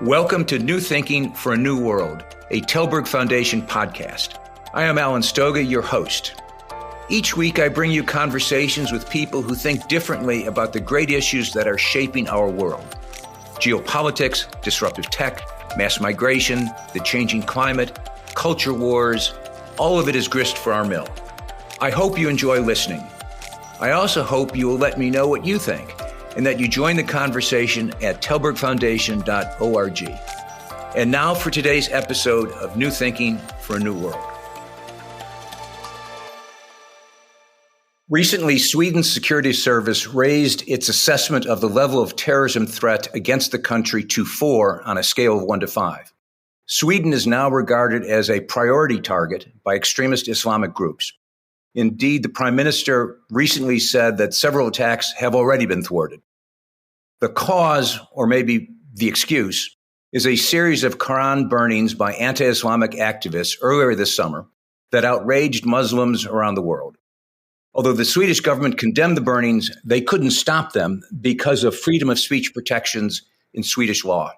Welcome to New Thinking for a New World, a Telberg Foundation podcast. I am Alan Stoga, your host. Each week, I bring you conversations with people who think differently about the great issues that are shaping our world. Geopolitics, disruptive tech, mass migration, the changing climate, culture wars, all of it is grist for our mill. I hope you enjoy listening. I also hope you will let me know what you think and that you join the conversation at telbergfoundation.org. And now for today's episode of New Thinking for a New World. Recently, Sweden's security service raised its assessment of the level of terrorism threat against the country to 4 on a scale of 1 to 5. Sweden is now regarded as a priority target by extremist Islamic groups. Indeed, the Prime Minister recently said that several attacks have already been thwarted. The cause, or maybe the excuse, is a series of Koran burnings by anti-Islamic activists earlier this summer that outraged Muslims around the world. Although the Swedish government condemned the burnings, they couldn't stop them because of freedom of speech protections in Swedish law.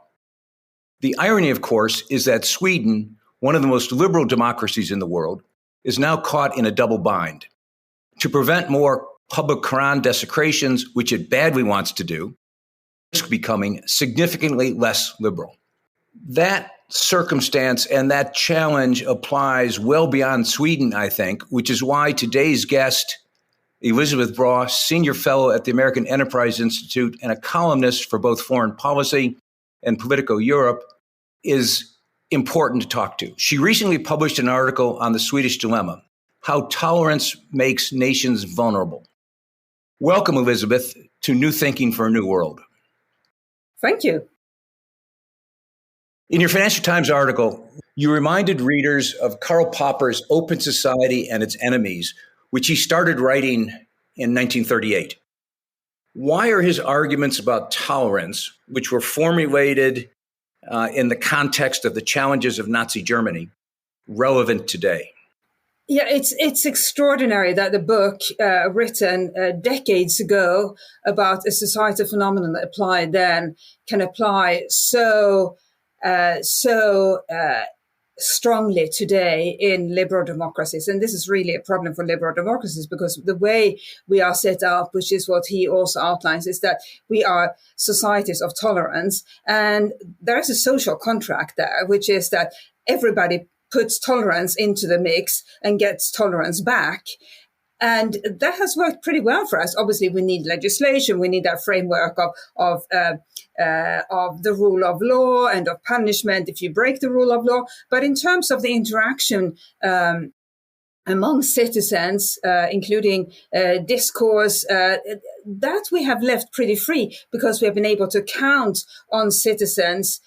The irony, of course, is that Sweden, one of the most liberal democracies in the world, is now caught in a double bind. To prevent more public Quran desecrations, which it badly wants to do, it's becoming significantly less liberal. That circumstance and that challenge applies well beyond Sweden, I think, which is why today's guest, Elisabeth Braw, senior fellow at the American Enterprise Institute and a columnist for both Foreign Policy and Politico Europe, is important to talk to. She recently published an article on the Swedish dilemma, How Tolerance Makes Nations Vulnerable. Welcome, Elisabeth, to New Thinking for a New World. Thank you. In your Financial Times article, you reminded readers of Karl Popper's Open Society and Its Enemies, which he started writing in 1938. Why are his arguments about tolerance, which were formulated in the context of the challenges of Nazi Germany, relevant today? Yeah, it's extraordinary that the book written decades ago about a societal phenomenon that applied then can apply so strongly today in liberal democracies. And this is really a problem for liberal democracies because the way we are set up, which is what he also outlines, is that we are societies of tolerance. And there is a social contract there, which is that everybody puts tolerance into the mix and gets tolerance back. And that has worked pretty well for us. Obviously, we need legislation. We need that framework of the rule of law and of punishment if you break the rule of law. But in terms of the interaction among citizens, including discourse, that we have left pretty free because we have been able to count on citizens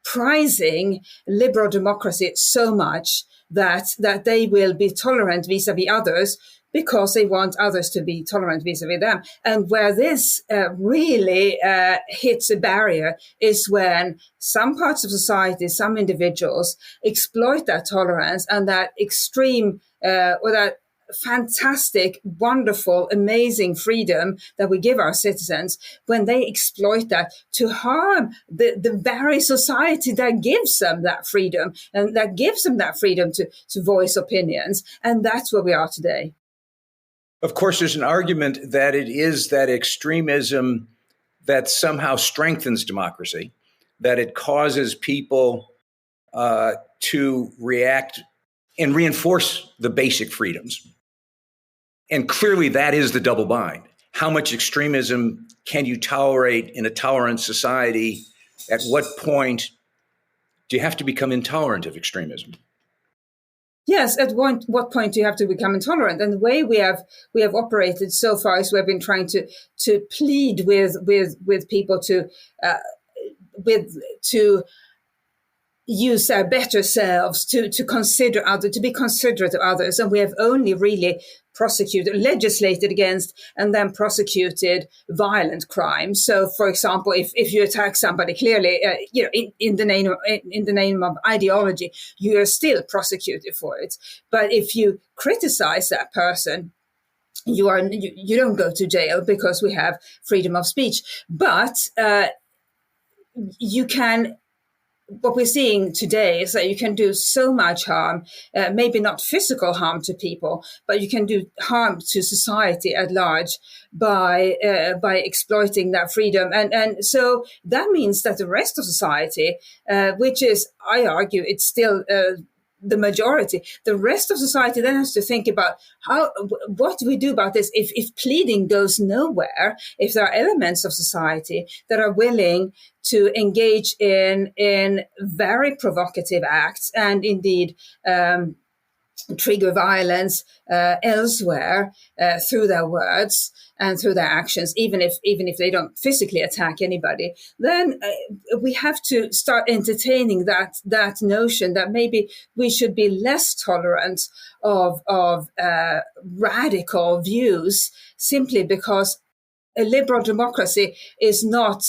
prizing liberal democracy so much that they will be tolerant vis-a-vis others because they want others to be tolerant vis-a-vis them. And where this really hits a barrier is when some parts of society, some individuals exploit that tolerance and that extreme or that fantastic, wonderful, amazing freedom that we give our citizens, when they exploit that to harm the very society that gives them that freedom and that gives them that freedom to voice opinions. And that's where we are today. Of course, there's an argument that it is that extremism that somehow strengthens democracy, that it causes people to react and reinforce the basic freedoms. And clearly that is the double bind. How much extremism can you tolerate in a tolerant society? At what point do you have to become intolerant of extremism? Yes, at what point do you have to become intolerant? And the way we have operated so far is we've been trying to plead with people to use their better selves, to consider others, to be considerate of others. And we have only really legislated against and then prosecuted violent crimes. So, for example, if you attack somebody clearly, in the name of ideology, you are still prosecuted for it. But if you criticize that person, you don't go to jail because we have freedom of speech. But you can. What we're seeing today is that you can do so much harm, maybe not physical harm to people, but you can do harm to society at large by exploiting that freedom. And so that means that the rest of society, which is, I argue, it's still the majority. The rest of society then has to think about what do we do about this if pleading goes nowhere, if there are elements of society that are willing to engage in very provocative acts and indeed trigger violence elsewhere through their words and through their actions, even if they don't physically attack anybody, then we have to start entertaining that notion that maybe we should be less tolerant of radical views simply because a liberal democracy is not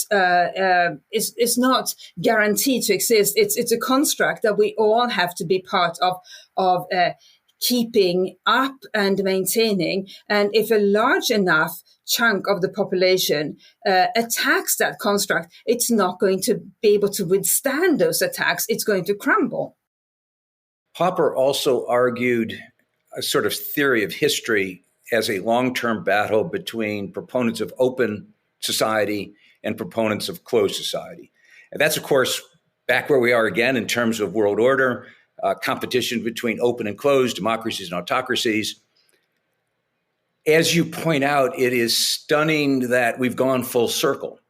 guaranteed to exist. It's a construct that we all have to be part of keeping up and maintaining. And if a large enough chunk of the population attacks that construct, it's not going to be able to withstand those attacks. It's going to crumble. Popper also argued a sort of theory of history as a long-term battle between proponents of open society and proponents of closed society. And that's, of course, back where we are again in terms of world order, competition between open and closed, democracies and autocracies. As you point out, it is stunning that we've gone full circle.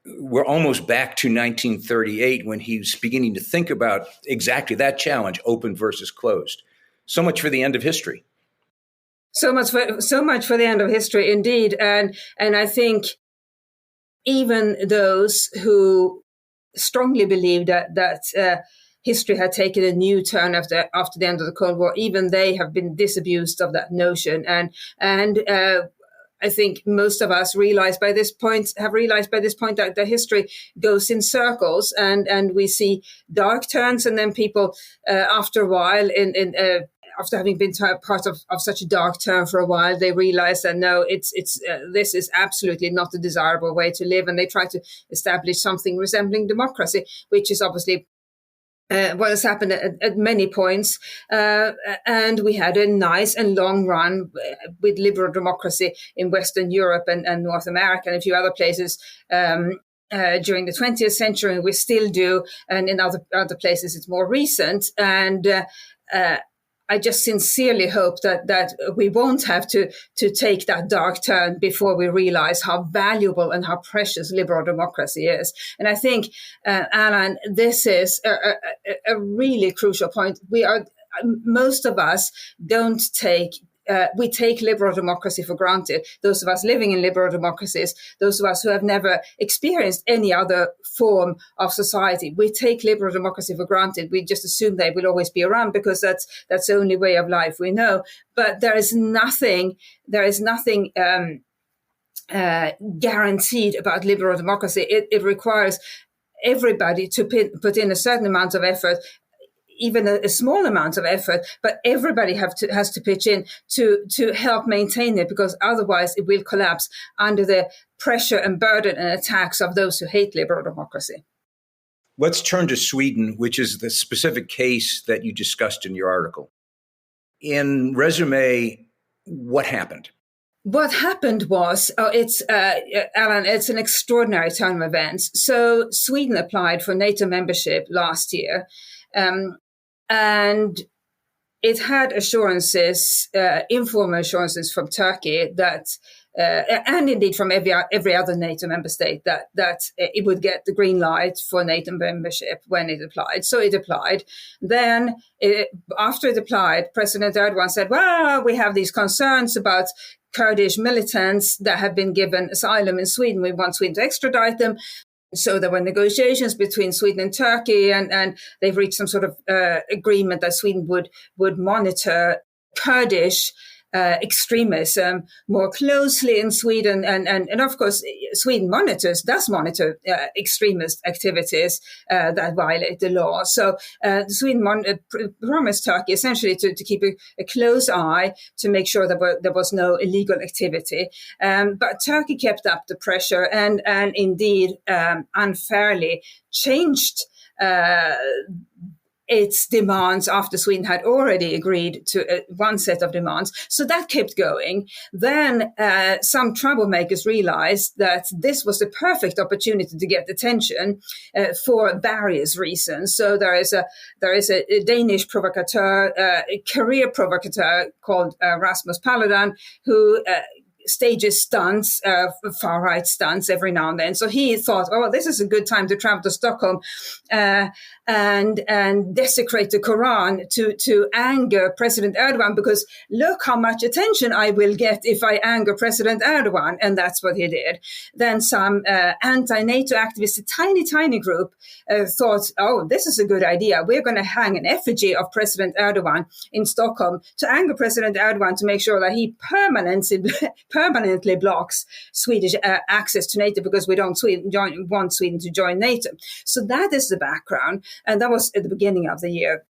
We're almost back to 1938 when he's beginning to think about exactly that challenge, open versus closed. So much for the end of history. So much for the end of history, indeed. And I think even those who strongly believe that history had taken a new turn after the end of the Cold War, even they have been disabused of that notion. And I think most of us have realized by this point that the history goes in circles, and we see dark turns, and then people after a while after having been part of such a dark turn for a while, they realize that no, this is absolutely not a desirable way to live, and they try to establish something resembling democracy, which is obviously what has happened at many points. And we had a nice and long run with liberal democracy in Western Europe and North America and a few other places during the 20th century, and we still do. And in other places, it's more recent. And I just sincerely hope that we won't have to take that dark turn before we realize how valuable and how precious liberal democracy is. And I think, Alan, this is a really crucial point. Most of us don't take we take liberal democracy for granted. Those of us living in liberal democracies, those of us who have never experienced any other form of society, we take liberal democracy for granted. We just assume they will always be around because that's the only way of life we know. But there is nothing guaranteed about liberal democracy. It requires everybody to put in a certain amount of effort, even a small amount of effort, but everybody has to pitch in to help maintain it, because otherwise it will collapse under the pressure and burden and attacks of those who hate liberal democracy. Let's turn to Sweden, which is the specific case that you discussed in your article. In resume, what happened? What happened was, Alan, it's an extraordinary turn of events. So Sweden applied for NATO membership last year. And it had assurances, informal assurances from Turkey that, and indeed from every other NATO member state, that it would get the green light for NATO membership when it applied. So it applied. Then, after it applied, President Erdogan said, well, we have these concerns about Kurdish militants that have been given asylum in Sweden. We want Sweden to extradite them. So there were negotiations between Sweden and Turkey, and they've reached some sort of agreement that Sweden would monitor Kurdish extremism more closely in Sweden. And of course, Sweden does monitor extremist activities that violate the law. So Sweden promised Turkey essentially to keep a close eye to make sure that there was no illegal activity. But Turkey kept up the pressure and indeed unfairly changed its demands after Sweden had already agreed to one set of demands. So that kept going. Then some troublemakers realized that this was the perfect opportunity to get attention for various reasons. So there is a Danish provocateur, a career provocateur called Rasmus Paludan, who stages stunts, far-right stunts every now and then. So he thought, oh, this is a good time to travel to Stockholm and desecrate the Koran to anger President Erdogan, because look how much attention I will get if I anger President Erdogan. And that's what he did. Then some anti-NATO activists, a tiny group, thought, oh, this is a good idea. We're going to hang an effigy of President Erdogan in Stockholm to anger President Erdogan, to make sure that he permanently blocks Swedish access to NATO, because we don't want Sweden to join NATO. So that is the background. And that was at the beginning of the year.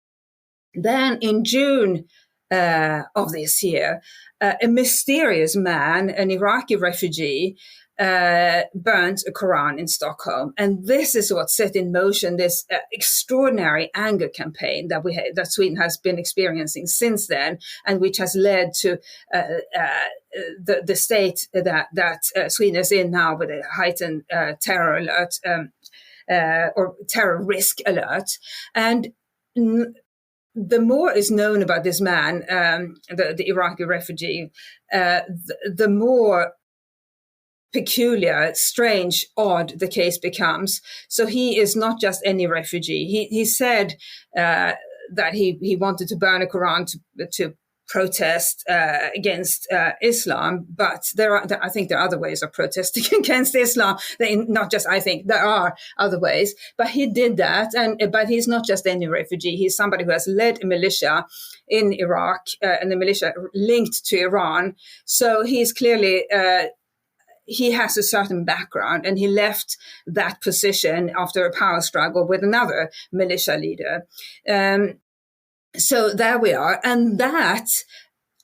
Then in June of this year, a mysterious man, an Iraqi refugee, burnt a Koran in Stockholm. And this is what set in motion this extraordinary anger campaign that Sweden has been experiencing since then, and which has led to the state that Sweden is in now, with a heightened terror alert or terror risk alert. And the more is known about this man, the Iraqi refugee, the more peculiar, strange, odd the case becomes. So he is not just any refugee. He said that he wanted to burn a Quran to protest against Islam, but I think there are other ways of protesting against Islam. Not just I think, there are other ways. But he did that, but he's not just any refugee. He's somebody who has led a militia in Iraq, and the militia linked to Iran. So he's clearly he has a certain background, and he left that position after a power struggle with another militia leader. So there we are. And that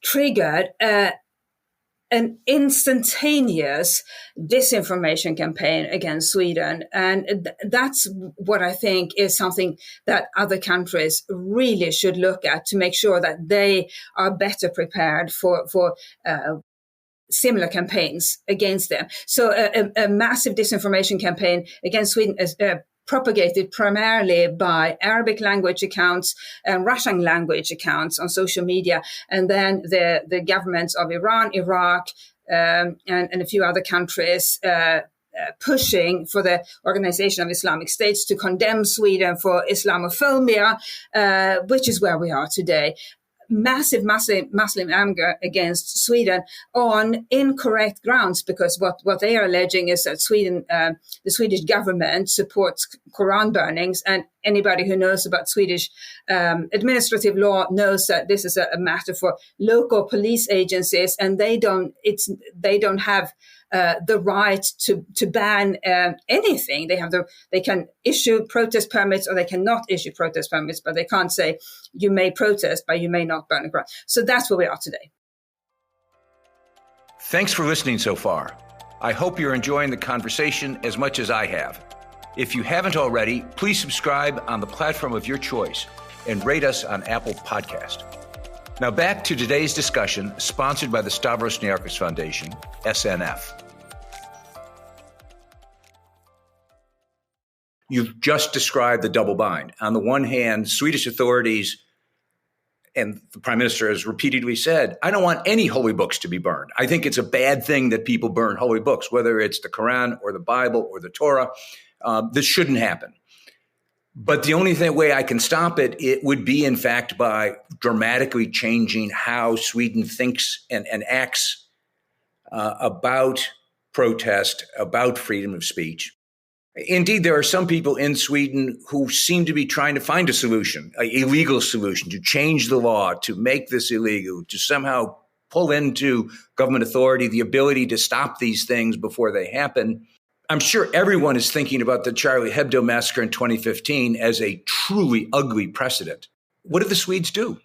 triggered an instantaneous disinformation campaign against Sweden. And that's what I think is something that other countries really should look at, to make sure that they are better prepared for similar campaigns against them. So a massive disinformation campaign against Sweden is propagated primarily by Arabic language accounts and Russian language accounts on social media. And then the governments of Iran, Iraq, and a few other countries pushing for the Organization of Islamic States to condemn Sweden for Islamophobia, which is where we are today. Massive Muslim anger against Sweden on incorrect grounds, because what they are alleging is that the Swedish government supports Quran burnings, and anybody who knows about Swedish administrative law knows that this is a matter for local police agencies, and they don't have the right to ban anything. They can issue protest permits, or they cannot issue protest permits, but they can't say you may protest, but you may not burn a Quran. So that's where we are today. Thanks for listening so far. I hope you're enjoying the conversation as much as I have. If you haven't already, please subscribe on the platform of your choice and rate us on Apple Podcast. Now back to today's discussion, sponsored by the Stavros Niarchos Foundation, SNF. You've just described the double bind. On the one hand, Swedish authorities and the prime minister has repeatedly said, I don't want any holy books to be burned. I think it's a bad thing that people burn holy books, whether it's the Koran or the Bible or the Torah. This shouldn't happen. But the only way I can stop it would be, in fact, by dramatically changing how Sweden thinks and acts about protest, about freedom of speech. Indeed, there are some people in Sweden who seem to be trying to find a solution, a legal solution, to change the law, to make this illegal, to somehow pull into government authority, the ability to stop these things before they happen. I'm sure everyone is thinking about the Charlie Hebdo massacre in 2015 as a truly ugly precedent. What did the Swedes do?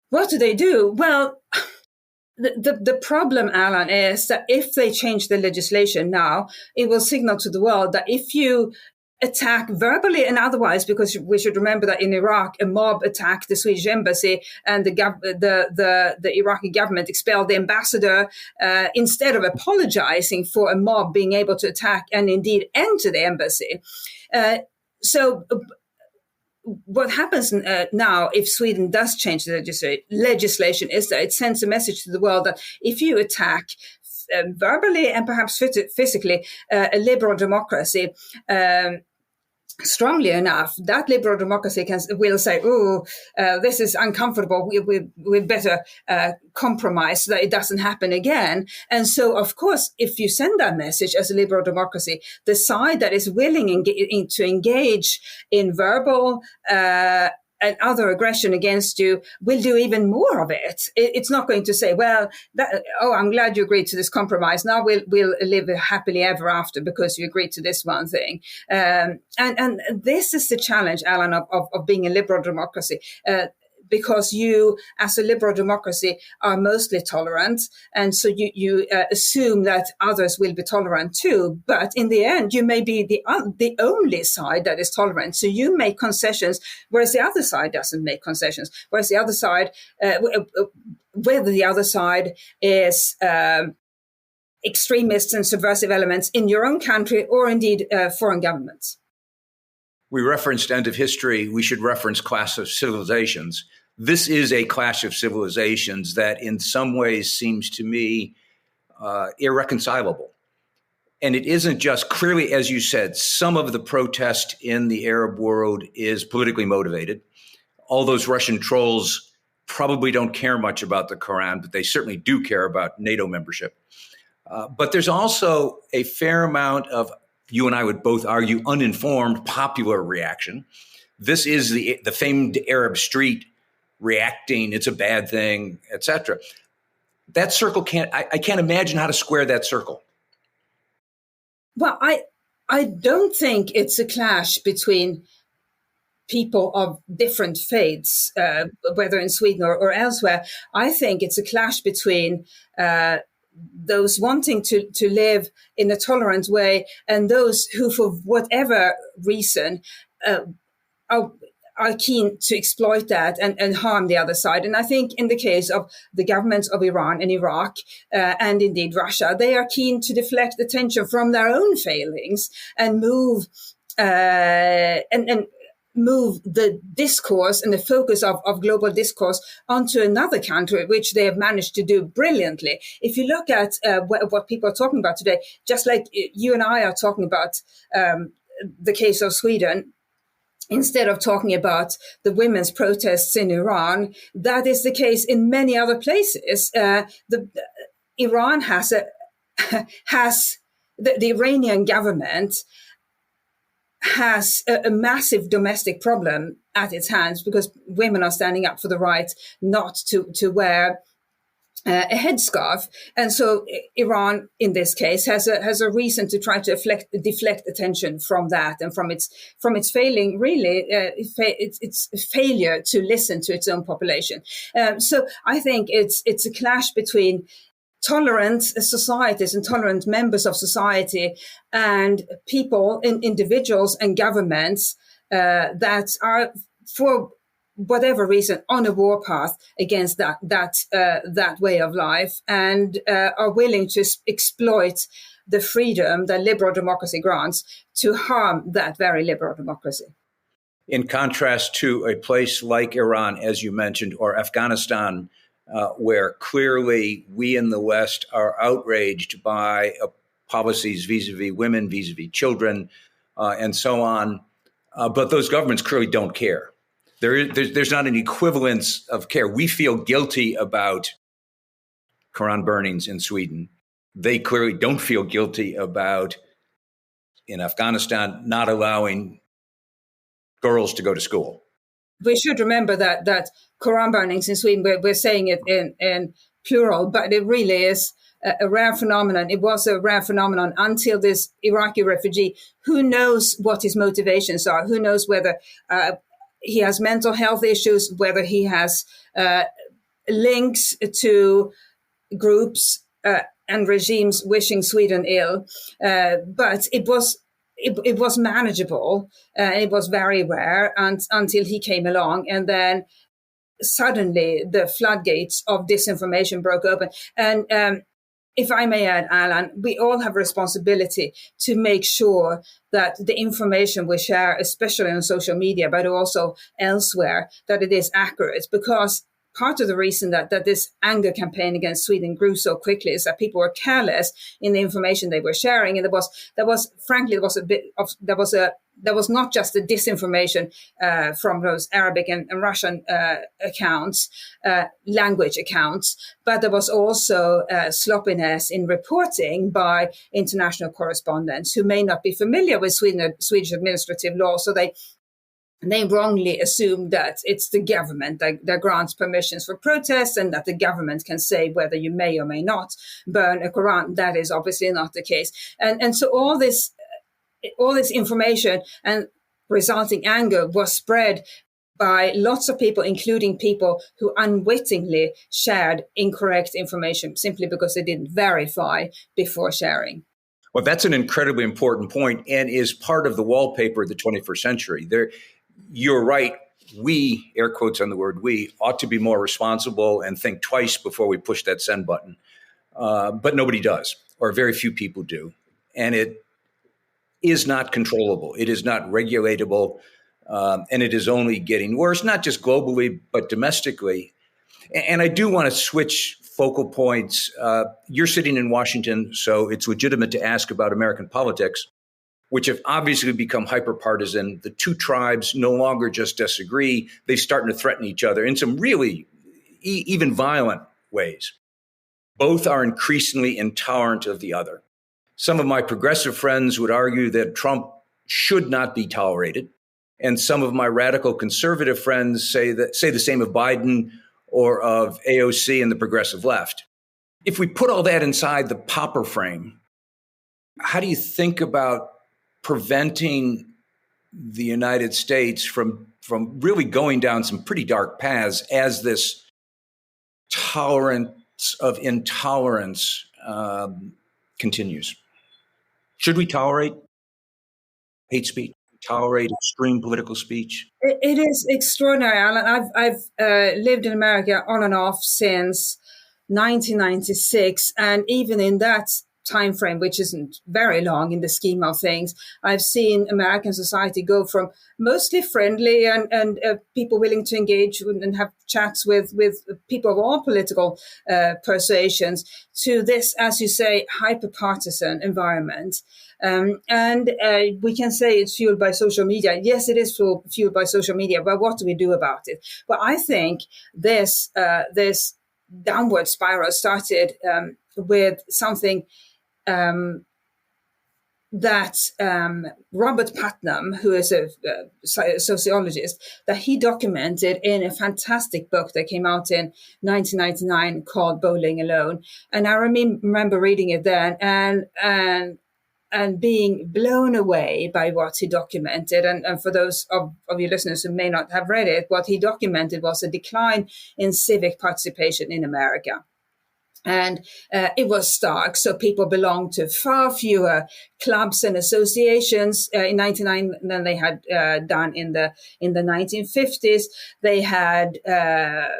What do they do? Well, the problem, Alan, is that if they change the legislation now, it will signal to the world that if you attack verbally and otherwise, because we should remember that in Iraq, a mob attacked the Swedish embassy and the Iraqi government expelled the ambassador instead of apologizing for a mob being able to attack and indeed enter the embassy. So what happens now, if Sweden does change the legislation, is that it sends a message to the world that if you attack verbally and perhaps physically a liberal democracy, strongly enough, that liberal democracy will say, "Oh, this is uncomfortable. We better compromise so that it doesn't happen again." And so, of course, if you send that message as a liberal democracy, the side that is willing to engage in verbal and other aggression against you will do even more of it. It's not going to say, well, I'm glad you agreed to this compromise. Now we'll live happily ever after because you agreed to this one thing. And this is the challenge, Alan, of being a liberal democracy. Because you, as a liberal democracy, are mostly tolerant. And so you assume that others will be tolerant too. But in the end, you may be the only side that is tolerant. So you make concessions, whereas the other side doesn't make concessions. Whereas the other side, whether the other side is extremists and subversive elements in your own country or indeed foreign governments. We referenced end of history. We should reference clash of civilizations. This is a clash of civilizations that in some ways seems to me irreconcilable. And it isn't just clearly, as you said, some of the protest in the Arab world is politically motivated. All those Russian trolls probably don't care much about the Koran, but they certainly do care about NATO membership. But there's also a fair amount of, you and I would both argue, uninformed popular reaction. This is the famed Arab street reacting, it's a bad thing, etc. That circle I can't imagine how to square that circle. Well, I don't think it's a clash between people of different faiths, whether in Sweden or elsewhere. I think it's a clash between those wanting to live in a tolerant way and those who, for whatever reason, are keen to exploit that and harm the other side. And I think in the case of the governments of Iran and Iraq and indeed Russia, they are keen to deflect attention from their own failings and move move the discourse and the focus of global discourse onto another country, which they have managed to do brilliantly. If you look at what people are talking about today, just like you and I are talking about the case of Sweden, instead of talking about the women's protests in Iran, that is the case in many other places. Iran has the Iranian government has a massive domestic problem at its hands because women are standing up for the right not to wear a headscarf. And so Iran, in this case, has a reason to try to deflect attention from that and from its failing, really, its failure to listen to its own population. So I think it's a clash between tolerant societies and tolerant members of society and people, individuals and governments that are, for whatever reason, on a warpath against that way of life and are willing to exploit the freedom that liberal democracy grants to harm that very liberal democracy. In contrast to a place like Iran, as you mentioned, or Afghanistan, where clearly we in the West are outraged by policies vis-a-vis women, vis-a-vis children, and so on. But those governments clearly don't care. There's not an equivalence of care. We feel guilty about Koran burnings in Sweden. They clearly don't feel guilty about, in Afghanistan, not allowing girls to go to school. we should remember that Koran burnings in Sweden, we're saying it in plural, but it really is a rare phenomenon. It was a rare phenomenon until this Iraqi refugee, who knows what his motivations are, who knows whether he has mental health issues, whether he has links to groups and regimes wishing Sweden ill. But it was manageable. It was very rare until he came along. And then suddenly the floodgates of disinformation broke open. And if I may add, Alan, we all have a responsibility to make sure that the information we share, especially on social media, but also elsewhere, that it is accurate. Because part of the reason that this anger campaign against Sweden grew so quickly is that people were careless in the information they were sharing. And there was not just the disinformation from those Arabic and Russian accounts, language accounts, but there was also sloppiness in reporting by international correspondents who may not be familiar with Swedish administrative law. So they wrongly assume that it's the government that grants permissions for protests and that the government can say whether you may or may not burn a Koran. That is obviously not the case. And so all this information and resulting anger was spread by lots of people, including people who unwittingly shared incorrect information simply because they didn't verify before sharing. Well, that's an incredibly important point and is part of the wallpaper of the 21st century. You're right. We, air quotes on the word we, ought to be more responsible and think twice before we push that send button. But nobody does, or very few people do. And it is not controllable. It is not regulatable. And it is only getting worse, not just globally, but domestically. And I do want to switch focal points. You're sitting in Washington, so it's legitimate to ask about American politics, which have obviously become hyper-partisan. The two tribes no longer just disagree. They're starting to threaten each other in some really even violent ways. Both are increasingly intolerant of the other. Some of my progressive friends would argue that Trump should not be tolerated. And some of my radical conservative friends say the same of Biden or of AOC and the progressive left. If we put all that inside the Popper frame, how do you think about preventing the United States from really going down some pretty dark paths as this tolerance of intolerance continues? Should we tolerate hate speech, tolerate extreme political speech? It is extraordinary, Alan. I've lived in America on and off since 1996, and even in that time frame, which isn't very long in the scheme of things, I've seen American society go from mostly friendly and people willing to engage and have chats with people of all political persuasions to this, as you say, hyper-partisan environment. And we can say it's fueled by social media. Yes, it is fueled by social media, but what do we do about it? Well, I think this downward spiral started with something that Robert Putnam, who is a sociologist, that he documented in a fantastic book that came out in 1999 called Bowling Alone. And I remember reading it then and being blown away by what he documented. And for those of your listeners who may not have read it, what he documented was a decline in civic participation in America. And it was stark. So people belonged to far fewer clubs and associations in 1999 than they had done in the 1950s. They had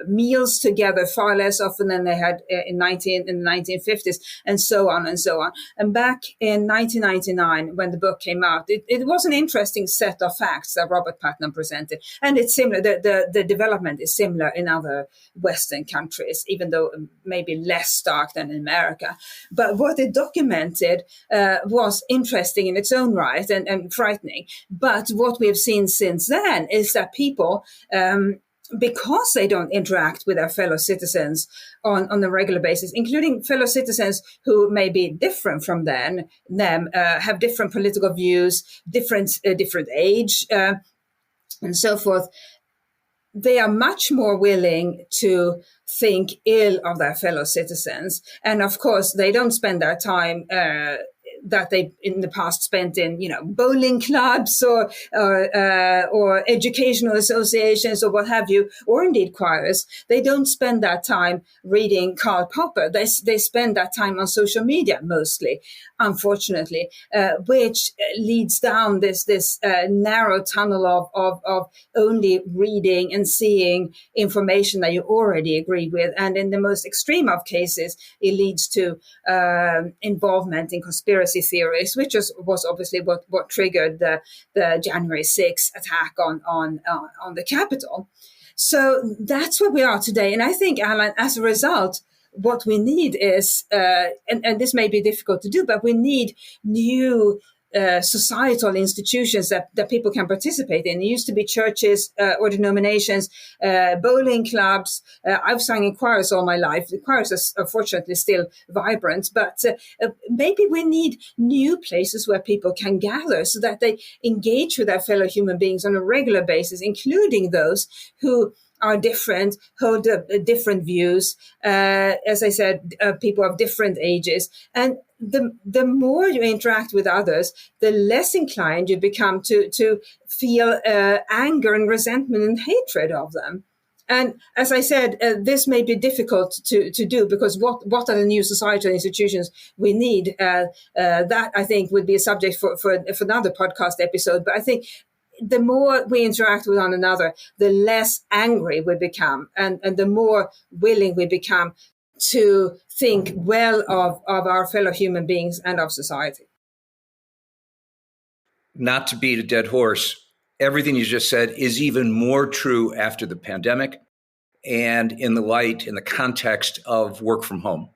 meals together far less often than they had in the 1950s, and so on and so on. And back in 1999, when the book came out, it was an interesting set of facts that Robert Putnam presented. And it's similar. The development is similar in other Western countries, even though maybe less stark than in America. But what it documented was interesting in its own right and frightening. But what we have seen since then is that people, because they don't interact with their fellow citizens on a regular basis, including fellow citizens who may be different from them, have different political views, different age, and so forth, they are much more willing to think ill of their fellow citizens. And of course, they don't spend their time that they in the past spent in, bowling clubs or educational associations or what have you, or indeed choirs. They don't spend that time reading Karl Popper. They spend that time on social media mostly, unfortunately, which leads down this narrow tunnel of only reading and seeing information that you already agree with. And in the most extreme of cases, it leads to involvement in conspiracy theories, which was obviously what triggered the January 6th attack on the Capitol. So that's where we are today. And I think, Alan, as a result, what we need is, and this may be difficult to do, but we need new societal institutions that people can participate in. It used to be churches or denominations, bowling clubs. I've sung in choirs all my life. The choirs are fortunately still vibrant, but maybe we need new places where people can gather so that they engage with their fellow human beings on a regular basis, including those who are different, hold different views. As I said, people of different ages. And the more you interact with others, the less inclined you become to feel anger and resentment and hatred of them. And as I said, this may be difficult to do because what are the new societal institutions we need? That I think would be a subject for another podcast episode. But I think the more we interact with one another, the less angry we become, and the more willing we become to think well of our fellow human beings and of society. Not to beat a dead horse, everything you just said is even more true after the pandemic and in the context of work from home.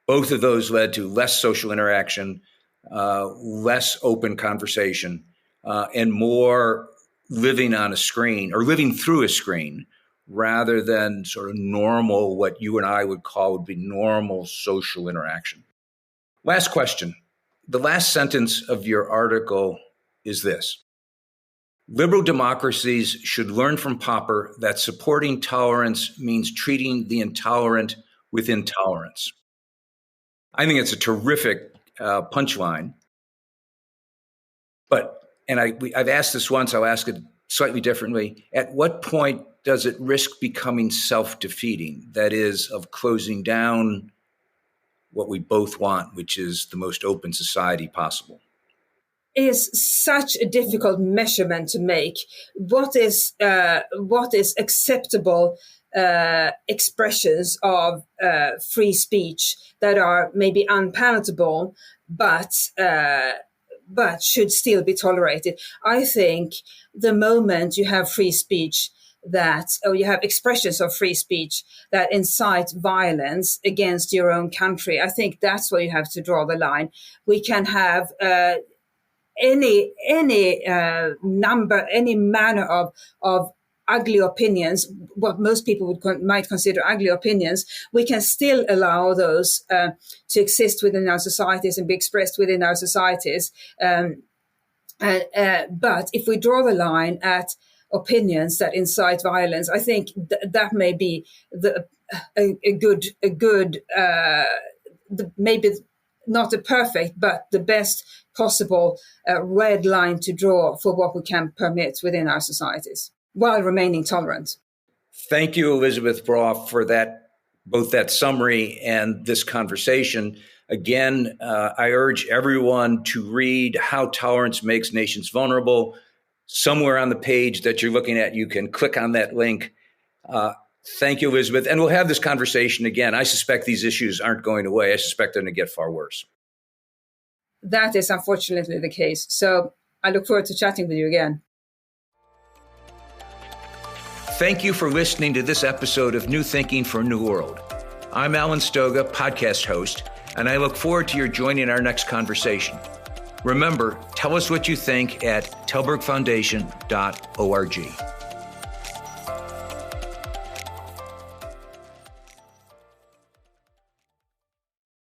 Both of those led to less social interaction, less open conversation, and more living on a screen or living through a screen rather than sort of normal, what you and I would be normal social interaction. Last question. The last sentence of your article is this: liberal democracies should learn from Popper that supporting tolerance means treating the intolerant with intolerance. I think it's a terrific punchline. I've asked this once, I'll ask it slightly differently. At what point does it risk becoming self-defeating? That is, of closing down what we both want, which is the most open society possible? Is such a difficult measurement to make. What is acceptable expressions of free speech that are maybe unpalatable, but should still be tolerated? I think the moment you have free speech you have expressions of free speech that incite violence against your own country, I think that's where you have to draw the line. We can have any manner of ugly opinions, what most people might consider ugly opinions. We can still allow those to exist within our societies and be expressed within our societies. But if we draw the line at opinions that incite violence, I think that may be maybe not the perfect, but the best possible red line to draw for what we can permit within our societies while remaining tolerant. Thank you, Elisabeth Braw, for both that summary and this conversation. Again, I urge everyone to read How Tolerance Makes Nations Vulnerable. Somewhere on the page that you're looking at, you can click on that link. Thank you, Elisabeth. And we'll have this conversation again. I suspect these issues aren't going away. I suspect they're going to get far worse. That is unfortunately the case. So I look forward to chatting with you again. Thank you for listening to this episode of New Thinking for a New World. I'm Alan Stoga, podcast host, and I look forward to your joining our next conversation. Remember, tell us what you think at telbergfoundation.org.